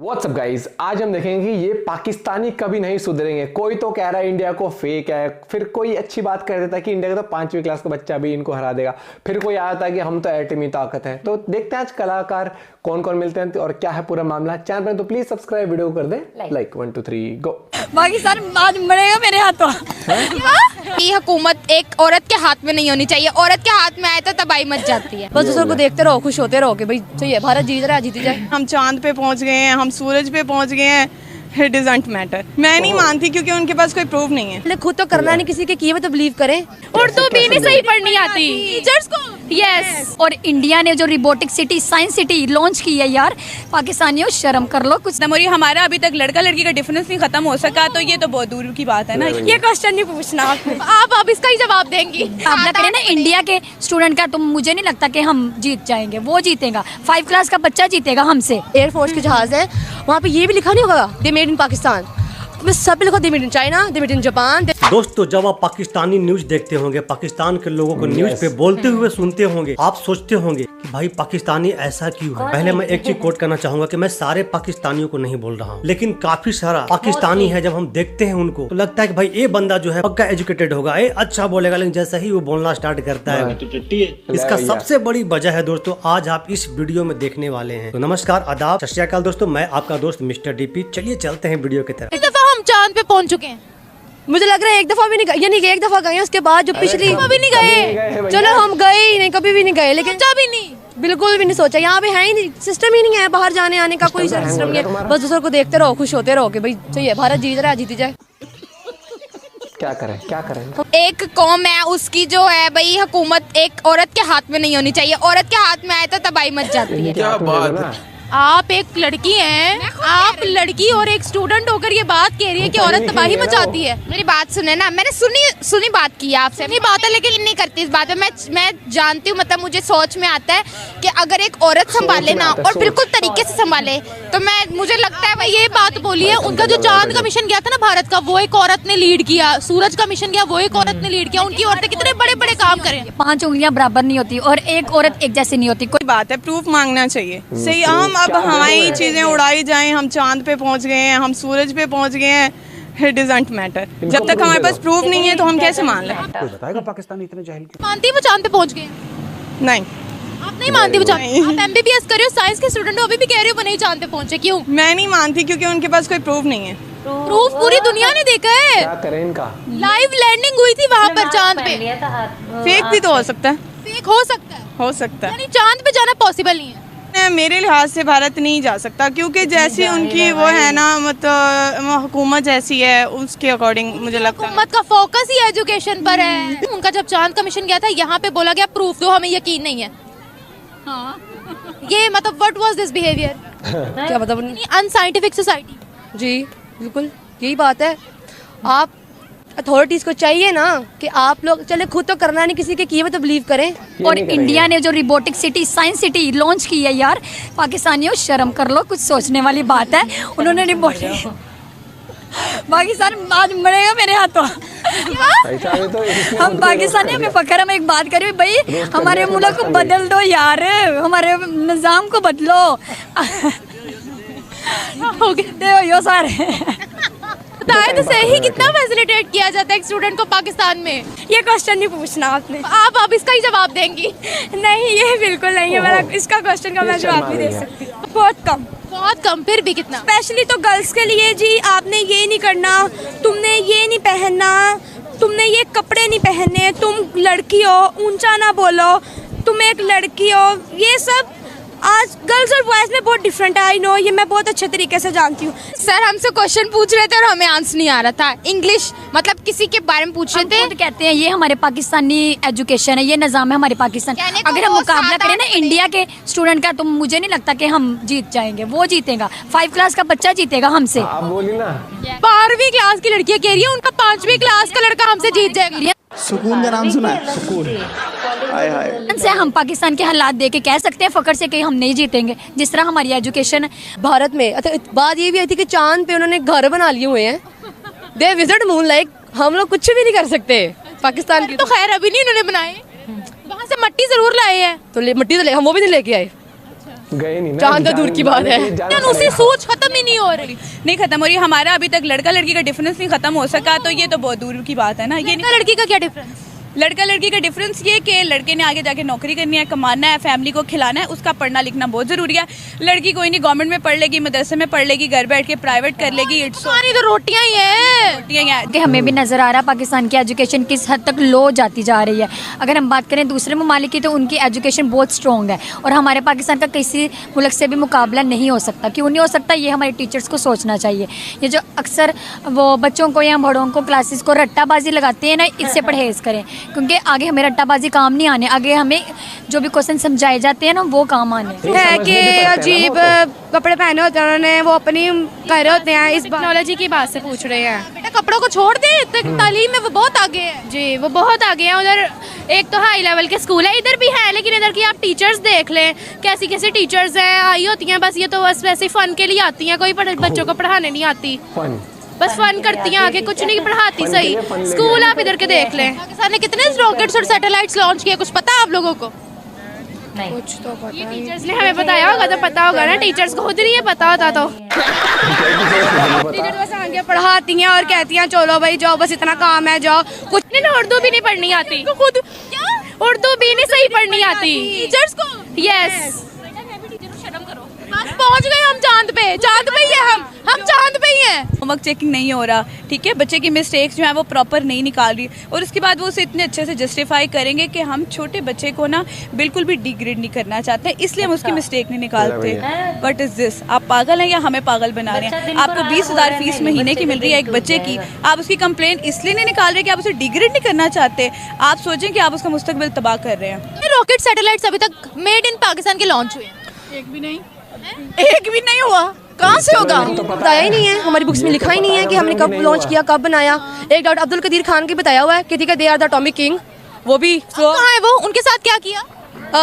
What's up guys, आज हम देखेंगे कि ये पाकिस्तानी कभी नहीं सुधरेंगे। कोई तो कह रहा है इंडिया को फेक है, फिर कोई अच्छी बात कर देता है कि इंडिया का तो 5वीं क्लास का बच्चा भी इनको हरा देगा, फिर कोई आता है कि हम तो एटमी ताकत है। तो देखते हैं आज कलाकार कौन कौन मिलते हैं और क्या है पूरा मामला। चैनल पर तो प्लीज सब्सक्राइब, वीडियो को कर दे लाइक। 1 2 3 गो। पाकिस्तान आज मरेगा मेरे हाथों। ये हुकूमत एक औरत के हाथ में नहीं होनी चाहिए। औरत के हाथ में आए तो तबाही मच जाती है। बस दूसरों को देखते रहो, खुश होते रहो कि भाई सही है, भारत जीत रहा है, जीती जाए। हम चांद पे पहुंच गए हैं, हम सूरज पे पहुंच गए हैं, इट डजंट मैटर। मैं नहीं मानती क्योंकि उनके पास कोई प्रूफ नहीं है। खुद तो करना नहीं, किसी के किए हुए तो बिलीव करें। उर्दू भी नहीं सही पढ़नी आती टीचर्स को। यस। और इंडिया ने जो robotic city, science city launch की है यार, पाकिस्तानियों शर्म कर लो कुछ। नमोरी हमारा अभी तक लड़का लड़की का डिफरेंस नहीं खत्म हो सका, तो ये तो बहुत दूर की बात है ना। ये क्वेश्चन नहीं पूछना आप इसका ही जवाब देंगी। आप ना करें ना इंडिया के स्टूडेंट का, तो मुझे नहीं लगता कि हम जीत जाएंगे। वो जीतेगा, 5 क्लास का बच्चा जीतेगा हमसे। एयरफोर्स के जहाज है, वहाँ पे ये भी लिखा नहीं होगा दे मेड इन पाकिस्तान, सब लिखो they made in China, they made in Japan. दोस्तों, जब आप पाकिस्तानी न्यूज देखते होंगे, पाकिस्तान के लोगों को न्यूज पे बोलते हुए सुनते होंगे, आप सोचते होंगे कि भाई पाकिस्तानी ऐसा क्यों है। पहले मैं एक चीज कोट करना चाहूंगा कि मैं सारे पाकिस्तानियों को नहीं बोल रहा हूँ, लेकिन काफी सारा पाकिस्तानी है, जब हम देखते हैं उनको तो लगता है कि भाई ये बंदा जो है पक्का एजुकेटेड होगा, ये अच्छा बोलेगा, लेकिन जैसा ही वो बोलना स्टार्ट करता है इसका सबसे बड़ी वजह है दोस्तों, आज आप इस वीडियो में देखने वाले हैं। तो नमस्कार, आदाब, सत श्री अकाल दोस्तों, मैं आपका दोस्त मिस्टर डीपी। चलिए चलते हैं वीडियो की तरफ। इस दफा हम चांद पे पहुंच चुके हैं। मुझे लग रहा है एक दफा भी नहीं गए, यानी कि एक दफा गए, उसके बाद जो पिछली कभी नहीं गए। चलो हम गए ही नहीं, कभी भी नहीं गए, लेकिन भी नहीं, बिल्कुल भी नहीं सोचा। यहाँ पे है ही नहीं, सिस्टम ही नहीं है, बाहर जाने आने का कोई सिस्टम नहीं है। बस दूसरों को देखते रहो, खुश होते रहो कि भाई सही है, भारत जीत रहा है, जीती जाए। क्या करें क्या करें। एक कौम है, उसकी जो है भाई हुकूमत एक औरत के हाथ में नहीं होनी चाहिए। औरत के हाथ में आए तो तबाही मच जाती है। क्या बात है। आप एक लड़की हैं, आप लड़की और एक स्टूडेंट होकर ये बात कह रही है कि औरत तबाही मचाती है। मेरी बात सुने ना, मैंने सुनी बात की है आपसे, अपनी बात है, लेकिन नहीं करती इस बात में। मैं जानती हूँ, मतलब मुझे सोच में आता है कि अगर एक औरत संभाले ना और बिल्कुल तरीके से संभाले तो मुझे लगता है भाई ये बात बोली है। उनका जो चांद का मिशन गया था ना भारत का, वो एक औरत ने लीड किया। सूरज का मिशन गया, वो एक औरत ने लीड किया। उनकी औरतें कितने बड़े बड़े काम करें। 5 उंगलियां बराबर नहीं होती और एक औरत एक जैसी नहीं होती। कोई बात है, प्रूफ मांगना चाहिए। सही, हम अब हमारी चीजें उड़ाई जाएं, हम चांद पे पहुंच गए हैं, हम सूरज पे पहुंच गए हैं, इट डजंट मैटर। जब तक हमारे पास प्रूफ नहीं है तो हम कैसे मान लें। बताएगा पाकिस्तान इतने जाहिल क्यों? मानती वो चांद पे पहुंच गए? नहीं, आप नहीं मानती वो चांद? आप MBBS कर रहे हो, साइंस के स्टूडेंट हो, अभी भी कह रहे हो वो नहीं चांद पे पहुंचे, क्यों? मैं नहीं मानती क्योंकि उनके पास कोई प्रूफ नहीं है। प्रूफ पूरी दुनिया ने देखा है। क्या करें इनका। लाइव लैंडिंग हुई थी वहाँ पर चांद पे। फेक भी तो हो सकता है। फेक हो सकता है, हो सकता है। यानी चांद पे जाना पॉसिबल नहीं है। मेरे लिहाज से भारत नहीं जा सकता, क्योंकि जैसी उनकी वो है ना, मतलब हुकूमत जैसी है, उसके अकॉर्डिंग मुझे लगता है हुकूमत का फोकस ही एजुकेशन पर है। उनका जब चांद का मिशन गया था, यहाँ पे बोला गया प्रूफ दो, हमें यकीन नहीं है। हाँ। ये मतलब व्हाट वाज दिस बिहेवियर? क्या मतलब? Unscientific society. जी बिल्कुल यही बात है। आप अथॉरिटीज को चाहिए ना कि आप लोग चले, खुद तो करना नहीं, किसी के किए हुए तो बिलीव करें। और इंडिया ने जो robotic city, science city launch की है यार, पाकिस्तानियों शर्म कर लो, कुछ सोचने वाली बात है। उन्होंने रोबोटिक पाकिस्तान आज मरेगा मेरे हाथों। हम पाकिस्तानी, हमें फख्र, हम एक बात करें भाई, हमारे मुल्क को बदल दो यार, हमारे निजाम को बदलो। हो गए यो सारे बताए तो सही, कितना फैसिलिटेट किया जाता है एक स्टूडेंट को पाकिस्तान में। ये क्वेश्चन नहीं पूछना आपने। आप इसका ही जवाब देंगी? नहीं, ये बिल्कुल नहीं है मेरा, इसका क्वेश्चन का मैं जवाब नहीं दे सकती। बहुत कम, फिर भी कितना? स्पेशली तो गर्ल्स के लिए जी, आपने ये नहीं करना, तुमने ये नहीं पहनना, तुमने ये कपड़े नहीं पहनने, तुम लड़की हो, ऊंचा ना बोलो, तुम एक लड़की हो। ये सब आज गर्ल्स और बॉयज में बहुत डिफरेंट है। आई नो, ये मैं बहुत अच्छे तरीके से जानती हूँ। सर हमसे क्वेश्चन पूछ रहे थे और हमें आंसर नहीं आ रहा था। इंग्लिश मतलब किसी के बारे में पूछ रहे थे। कहते हैं ये हमारे पाकिस्तानी एजुकेशन है, ये निज़ाम है हमारे पाकिस्तान। अगर हम मुकाबला करें ना इंडिया के स्टूडेंट का, तो मुझे नहीं लगता कि हम जीत जाएंगे। वो जीतेगा, 5 क्लास का बच्चा जीतेगा हमसे। आप बोली ना, 12वीं क्लास की लड़कियां कह रही है उनका 5वीं क्लास का लड़का हमसे जीत जाएगा। सुकून का नाम सुना है? सुकून। हाय हाय। से हम पाकिस्तान के हालात देख के कह सकते हैं फखर से कि हम नहीं जीतेंगे, जिस तरह हमारी एजुकेशन है भारत में। बात ये भी आई थी कि चांद पे उन्होंने घर बना लिए हुए हैं, दे विजिट मून, लाइक हम लोग कुछ भी नहीं कर सकते पाकिस्तान की। तो खैर अभी नहीं उन्होंने बनाए, वहाँ से मट्टी जरूर लाए हैं। तो मट्टी तो हम वो भी नहीं लेके आए। गए नहीं ना, चांद तो दूर की बात है। उसकी सोच खत्म ही नहीं हो रही। नहीं खत्म हो रही, हमारा अभी तक लड़का लड़की का डिफरेंस नहीं खत्म हो सका, तो ये तो बहुत दूर की बात है ना। ये लड़का लड़की का क्या डिफरेंस? लड़का लड़की का डिफरेंस ये कि लड़के ने आगे जाके नौकरी करनी है, कमाना है, फैमिली को खिलाना है, उसका पढ़ना लिखना बहुत जरूरी है। लड़की कोई नहीं गवर्नमेंट में पढ़ लेगी, मदरसे में पढ़ लेगी, घर बैठ के प्राइवेट कर लेगी, सारी तो रोटियां ही है। कि हमें भी नज़र आ रहा है पाकिस्तान की एजुकेशन किस हद तक लो जाती जा रही है। अगर हम बात करें दूसरे ममालिक की तो उनकी एजुकेशन बहुत स्ट्रॉन्ग है और हमारे पाकिस्तान का किसी मुल्क से भी मुकाबला नहीं हो सकता। क्यों नहीं हो सकता, ये हमारे टीचर्स को सोचना चाहिए। ये जो अक्सर वो बच्चों को या बड़ों को क्लासेस को रट्टाबाजी लगाते हैं ना, इससे परहेज़ करें, क्योंकि आगे हमें रट्टाबाजी काम नहीं आने, आगे हमें जो भी क्वेश्चन समझाए जाते हैं ना वो काम आने है कि अजीब कपड़े पहने होते हैं उन्होंने, वो अपनी कर रहे होते हैं। इस टेक्नोलॉजी की बात से पूछ रहे हैं। बेटा कपड़ों को छोड़ दे, तालीम में वो बहुत आगे है। जी वो बहुत आगे है। उधर एक तो हाई लेवल के स्कूल है, इधर भी है, लेकिन इधर की आप टीचर्स देख लें, कैसी कैसी टीचर्स हैं आई होती हैं। बस ये तो बस वैसे फन के लिए आती हैं, कोई बच्चों को पढ़ाने नहीं आती, बस फन करती हैं आगे, कुछ नहीं पढ़ाती। सही स्कूल आप इधर के देख लें। पाकिस्तान ने कितने रॉकेट्स और सैटेलाइट्स लॉन्च किए, कुछ पता आप लोगों को? नहीं। कुछ तो पता ये टीचर्स ने हमें बताया होगा तो पता होगा ना, टीचर्स को खुद नहीं है पता होता तो। टीचर बस आगे पढ़ाती हैं और कहती हैं चलो भाई जाओ, बस इतना काम है जाओ। कुछ नहीं, उर्दू भी नहीं पढ़नी आती खुद, उर्दू भी नहीं सही पढ़नी आती टीचर्स को। यस बस पहुंच गए हम चांद पे ही है, हम चांद पे ही हैं। होमवर्क चेकिंग नहीं हो रहा, ठीक है, बच्चे की मिस्टेक्स जो है वो प्रॉपर नहीं निकाल रही, और उसके बाद वो उसे इतने अच्छे से जस्टिफाई करेंगे कि हम छोटे बच्चे को ना बिल्कुल भी डिग्रेड नहीं करना चाहते, इसलिए हम उसकी मिस्टेक नहीं निकालते। What is this? आप पागल हैं या हमें पागल बना रहे हैं? आपको 20,000 फीस महीने की मिल रही है एक बच्चे की, आप उसकी कंप्लेंट इसलिए नहीं निकाल रहे कि आप उसे डिग्रेड नहीं करना चाहते। आप सोचें कि आप उसका मुस्तकबिल तबाह कर रहे हैं। रॉकेट सैटेलाइट्स अभी तक मेड इन पाकिस्तान के लॉन्च हुए हैं? एक भी नहीं हुआ। कहाँ से होगा? बताया ही नहीं है, हमारी बुक्स में लिखा ही नहीं है कि हमने कब लॉन्च किया, कब बनाया। एक डॉक्टर अब्दुल कदीर खान के बताया हुआ है कि ठीक है they are the atomic king, वो भी स्लो। कहाँ है वो? उनके साथ क्या किया?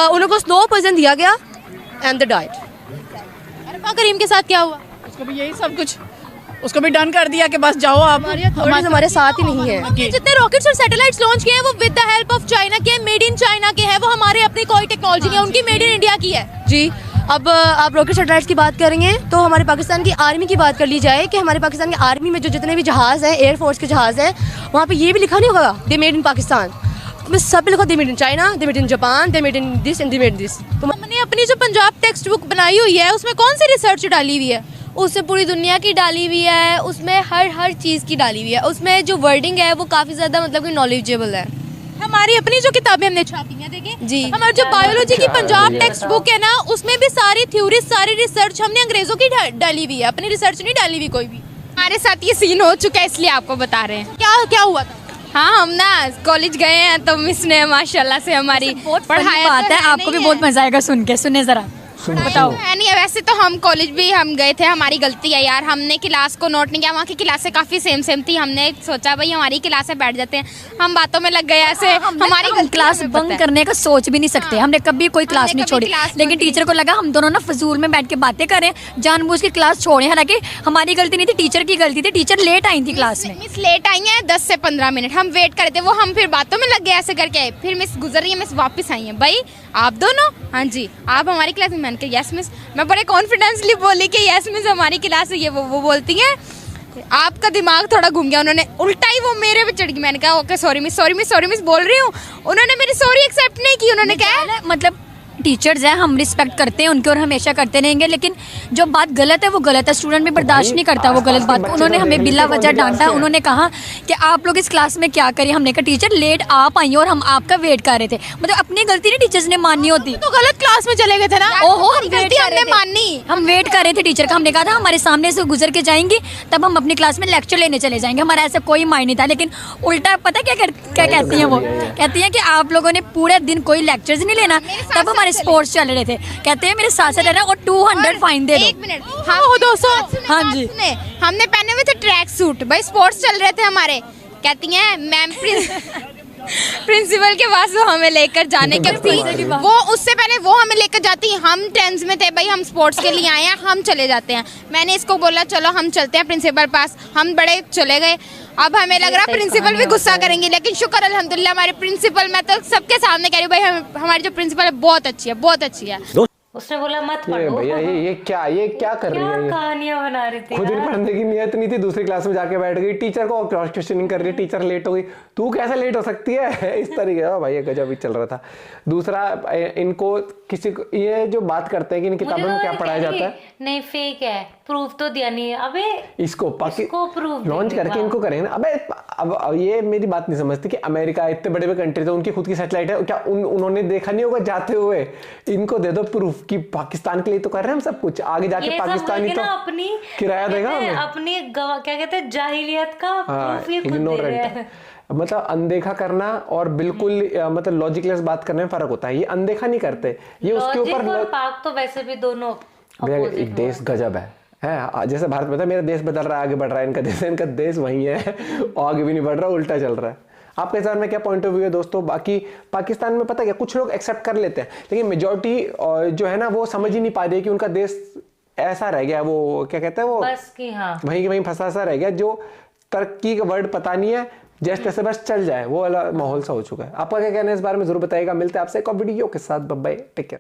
उनको स्लो पोइजन दिया गया एंड द डाइट। अरफा करीम के साथ क्या हुआ? उसको भी यही सब कुछ, उसको भी डन कर दिया कि बस जाओ आप। हमारे साथ ही नहीं है। जितने रॉकेट्स और सैटेलाइट्स लॉन्च किए हैं वो with the help of China के, मेड इन चाइना के हैं, वो हमारे अपनी कोई टेक्नोलॉजी नहीं है, उनकी मेड इन इंडिया की है। जी अब आप रॉकेट सैटेलाइट्स की बात करेंगे तो हमारे पाकिस्तान की आर्मी की बात कर ली जाए कि हमारे पाकिस्तान की आर्मी में जो जितने भी जहाज़ हैं, एयरफोर्स के जहाज़ हैं, वहाँ पे ये भी लिखा नहीं होगा दे मेड इन पाकिस्तान, में सब पे लिखा they made in China, they made in Japan, they made in this and they made this. तो हमने अपनी जो पंजाब टेक्स्ट बुक बनाई हुई है उसमें कौन सी रिसर्च डाली हुई है? उससे पूरी दुनिया की डाली हुई है, उसमें हर चीज़ की डाली हुई है, उसमें जो वर्डिंग है वो काफ़ी ज़्यादा मतलब कि नॉलेजेबल है। हमारी अपनी जो किताबें हमने छापी हैं देखिए जी, हमारी जो बायोलॉजी की पंजाब टेक्स्ट बुक है ना, उसमें भी सारी थ्योरी सारी रिसर्च हमने अंग्रेजों की डाली हुई है, अपनी रिसर्च नहीं डाली हुई कोई भी। हमारे साथ ये सीन हो चुका है इसलिए आपको बता रहे हैं। क्या क्या हुआ था? हाँ हम ना कॉलेज गए हैं तो मिस ने माशाल्लाह से हमारी पढ़ाया बात है, आपको भी बहुत मजा आएगा सुन के। सुने जरा बताओ। है नहीं है, वैसे तो हम कॉलेज भी हम गए थे, हमारी गलती है यार, हमने क्लास को नोट नहीं किया, वहाँ की क्लासें काफ़ी सेम थी, हमने सोचा भाई हमारी क्लास में बैठ जाते हैं, हम बातों में लग गए ऐसे। हमारी क्लास बंक करने का सोच भी नहीं सकते, हमने कभी कोई क्लास नहीं छोड़ी, लेकिन टीचर को लगा हम दोनों ना फजूल में बैठ के बातें करें, जानबूझ के क्लास छोड़े, हालांकि हमारी गलती नहीं थी, टीचर की गलती थी, टीचर लेट आई थी क्लास में। मिस लेट आई है 10 से 15 मिनट, हम वेट कर रहे थे, वो हम फिर बातों में लग गए ऐसे करके, फिर मिस गुजर रही है, मिस वापस आई है, भाई आप दोनों? हाँ जी आप हमारी क्लास में। मैंने कहा यस मिस, मैं बड़े कॉन्फिडेंसली बोली कि यस मिस हमारी क्लास है, ये वो बोलती हैं आपका दिमाग थोड़ा घूम गया, उन्होंने उल्टा ही वो मेरे पे चढ़ गई। मैंने कहा ओके सॉरी मिस बोल रही हूँ, उन्होंने मेरी सॉरी एक्सेप्ट नहीं की, उन्होंने कहा मतलब टीचर्स हैं, हम रिस्पेक्ट करते हैं उनके और हमेशा करते रहेंगे, लेकिन जो बात गलत है वो गलत है, स्टूडेंट भी बर्दाश्त नहीं करता वो गलत बात। उन्होंने हमें बिला वजह डांटा, उन्होंने कहा कि आप लोग इस क्लास में क्या करिए, हमने कहा टीचर लेट आप आई और हम आपका वेट कर रहे थे, मतलब अपनी गलती नहीं टीचर्स ने माननी होती। तो गलत क्लास में चले गए थे ना। ओहो हम वेट कर रहे थे टीचर का, हमने कहा था हमारे सामने से गुजर के जाएंगी तब हम अपनी क्लास में लेक्चर लेने चले जाएंगे, हमारा ऐसा कोई माइंड नहीं था। लेकिन उल्टा पता क्या कहती हैं, वो कहती हैं कि आप लोगों ने पूरे दिन कोई लेक्चर्स नहीं लेना, तब हमारे स्पोर्ट्स चल रहे थे, कहते हैं मेरे साथ से रहना और 200 फाइन दे दो। एक मिनट हाँ 200 हाँ जी हमने पहने हुए थे ट्रैक सूट, भाई स्पोर्ट्स चल रहे थे हमारे, कहती हैं मैम प्रिंसिपल के पास वो हमें लेकर जाने की थी, वो उससे पहले वो हमें लेकर जाती, हम टेंस में थे भाई हम स्पोर्ट्स के लिए आए हैं, हम चले जाते हैं। मैंने इसको बोला चलो हम चलते हैं प्रिंसिपल पास, हम बड़े चले गए। अब हमें लग रहा प्रिंसिपल भी गुस्सा करेंगे, लेकिन शुक्र अल्हम्दुलिल्लाह हमारे प्रिंसिपल, मैं तो सबके सामने कह रही हूँ भाई हमारी जो प्रिंसिपल है बहुत अच्छी है, बहुत अच्छी है। उसने बोला मत ये पढ़ो। भैया ये क्या कर रही है ये? कहानियां बना रही थी खुद ही यार। पढ़ने की नियत नहीं थी, दूसरी क्लास में जाके बैठ गई, टीचर को क्रॉस क्वेश्चनिंग कर रही है, टीचर लेट हो गई, तू कैसे लेट हो सकती है? इस तरीके का भाई गजब ही चल रहा था। दूसरा इनको किसी को ये जो बात करते हैं कि इन किताबों में क्या पढ़ाया जाता है, नहीं फेक है, प्रूफ तो दिया नहीं है। अबे इसको प्रूफ लॉन्च करके इनको करेंगे ना। अबे अब ये मेरी बात नहीं समझती कि अमेरिका इतने बड़े बड़े कंट्री थे, उनकी खुद की सैटेलाइट है, क्या उन्होंने देखा नहीं होगा जाते हुए? इनको दे दो प्रूफ कि पाकिस्तान के लिए तो कर रहे हैं हम सब कुछ, आगे जाके पाकिस्तानी तो अपनी किराया देगा हमें, अपनी क्या कहते हैं जाहिलियत का प्रूफ ये खुद दे रहे हैं। मतलब अनदेखा करना और बिल्कुल मतलब लॉजिकलेस बात करने में फर्क होता है। ये अनदेखा नहीं करते, ये उसके ऊपर और पाक तो वैसे भी दोनों एक देश गजब है जैसे भारत में था, मेरा देश बदल रहा है, आगे बढ़ रहा है, इनका देश वही है, आगे भी नहीं बढ़ रहा, उल्टा चल रहा है। आपके हिसाब में क्या पॉइंट ऑफ व्यू है दोस्तों? बाकी पाकिस्तान में पता क्या, कुछ लोग एक्सेप्ट कर लेते हैं, लेकिन मेजॉरिटी जो है ना वो समझ ही नहीं पा रही कि उनका देश ऐसा रह गया, वो क्या कहते हैं वो बस कि हाँ वहीं फंसा सा रह गया, जो तरक्की का वर्ड पता नहीं है, जैसे तैसे बस चल जाए, वो वाला माहौल सा हो चुका है। आपका क्या कहना है इस बारे में जरूर बताइएगा। मिलते हैं आपसे एक और वीडियो के साथ, बाय बाय, टेक केयर।